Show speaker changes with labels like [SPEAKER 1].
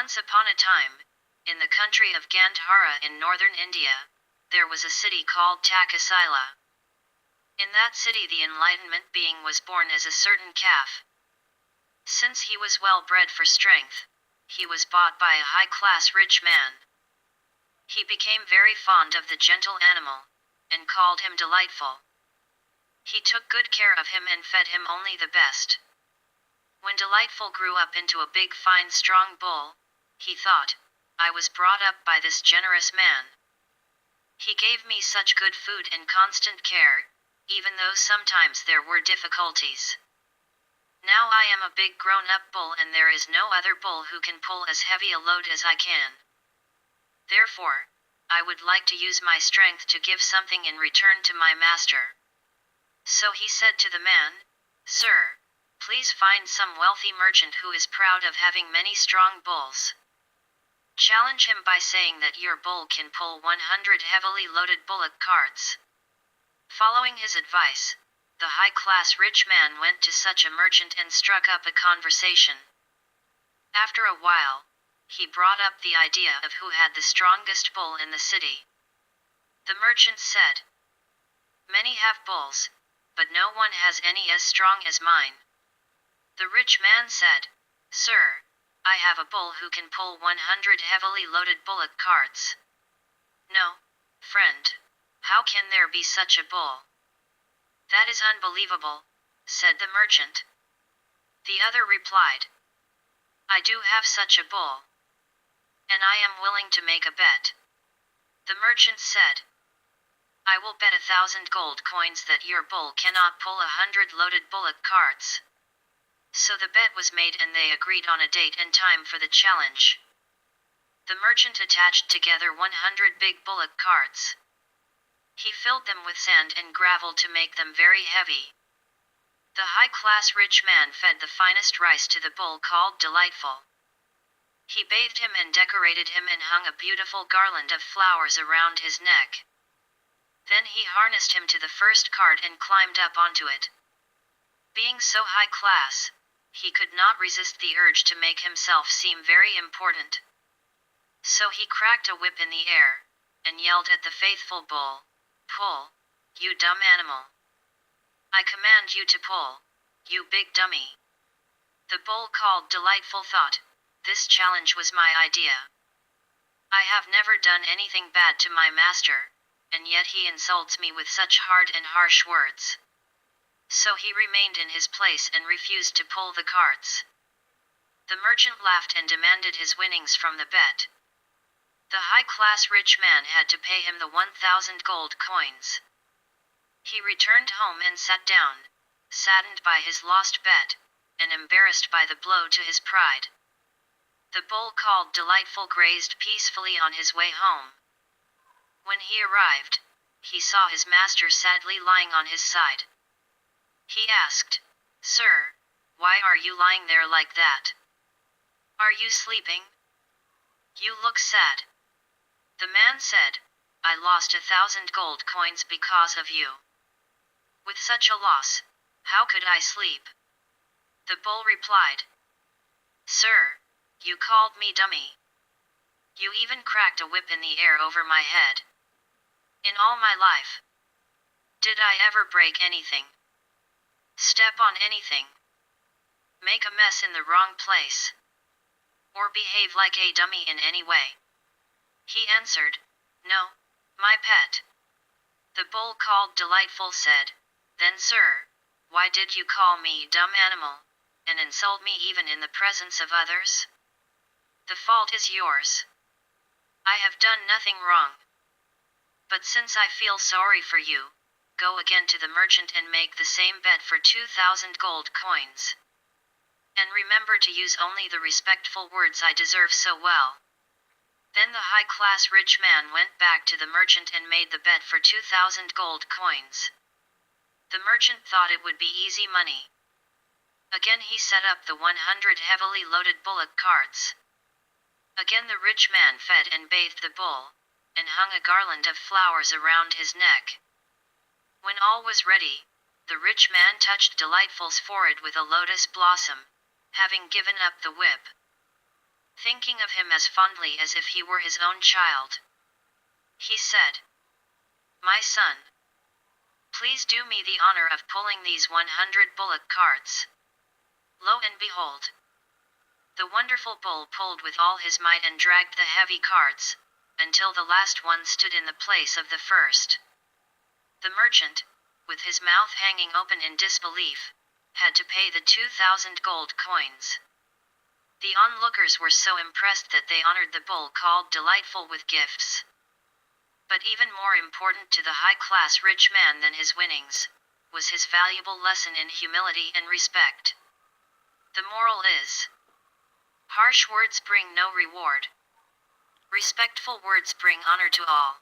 [SPEAKER 1] Once upon a time, in the country of Gandhara in northern India, there was a city called Takasila. In that city the enlightenment being was born as a certain calf. Since he was well bred for strength, he was bought by a high-class rich man. He became very fond of the gentle animal, and called him Delightful. He took good care of him and fed him only the best. When Delightful grew up into a big fine strong bull, he thought, I was brought up by this generous man. He gave me such good food and constant care, even though sometimes there were difficulties. Now I am a big grown-up bull and there is no other bull who can pull as heavy a load as I can. Therefore, I would like to use my strength to give something in return to my master. So he said to the man, Sir, please find some wealthy merchant who is proud of having many strong bulls. Challenge him by saying that your bull can pull 100 heavily loaded bullock carts. Following his advice, the high-class rich man went to such a merchant and struck up a conversation. After a while, he brought up the idea of who had the strongest bull in the city. The merchant said, Many have bulls, but no one has any as strong as mine. The rich man said, Sir, I have a bull who can pull 100 heavily loaded bullock carts. No, friend, how can there be such a bull? That is unbelievable, said the merchant. The other replied, I do have such a bull, and I am willing to make a bet. The merchant said, I will bet 1,000 gold coins that your bull cannot pull 100 loaded bullock carts. So the bet was made and they agreed on a date and time for the challenge. The merchant attached together 100 big bullock carts. He filled them with sand and gravel to make them very heavy. The high-class rich man fed the finest rice to the bull called Delightful. He bathed him and decorated him and hung a beautiful garland of flowers around his neck. Then he harnessed him to the first cart and climbed up onto it. Being so high class, he could not resist the urge to make himself seem very important. So he cracked a whip in the air, and yelled at the faithful bull, Pull, you dumb animal. I command you to pull, you big dummy. The bull called Delightful thought, this challenge was my idea. I have never done anything bad to my master, and yet he insults me with such hard and harsh words. So he remained in his place and refused to pull the carts. The merchant laughed and demanded his winnings from the bet. The high-class rich man had to pay him the 1,000 gold coins. He returned home and sat down, saddened by his lost bet, and embarrassed by the blow to his pride. The bull called Delightful grazed peacefully on his way home. When he arrived, he saw his master sadly lying on his side. He asked, Sir, why are you lying there like that? Are you sleeping? You look sad. The man said, I lost 1,000 gold coins because of you. With such a loss, how could I sleep? The bull replied, Sir, you called me dummy. You even cracked a whip in the air over my head. In all my life, did I ever break anything? Step on anything? Make a mess in the wrong place? Or behave like a dummy in any way? He answered, No, my pet. The bull called Delightful said, Then sir, why did you call me dumb animal, and insult me even in the presence of others? The fault is yours. I have done nothing wrong. But since I feel sorry for you, go again to the merchant and make the same bet for 2,000 gold coins. And remember to use only the respectful words I deserve so well. Then the high-class rich man went back to the merchant and made the bet for 2,000 gold coins. The merchant thought it would be easy money. Again he set up the 100 heavily loaded bullock carts. Again the rich man fed and bathed the bull, and hung a garland of flowers around his neck. When all was ready, the rich man touched Delightful's forehead with a lotus blossom, having given up the whip. thinking of him as fondly as if he were his own child. He said, "My son, please do me the honor of pulling these 100 bullock carts." Lo and behold, the wonderful bull pulled with all his might and dragged the heavy carts, until the last one stood in the place of the first. The merchant, with his mouth hanging open in disbelief, had to pay the 2,000 gold coins. The onlookers were so impressed that they honored the bull called Delightful with gifts. But even more important to the high-class rich man than his winnings, was his valuable lesson in humility and respect. The moral is, harsh words bring no reward. Respectful words bring honor to all.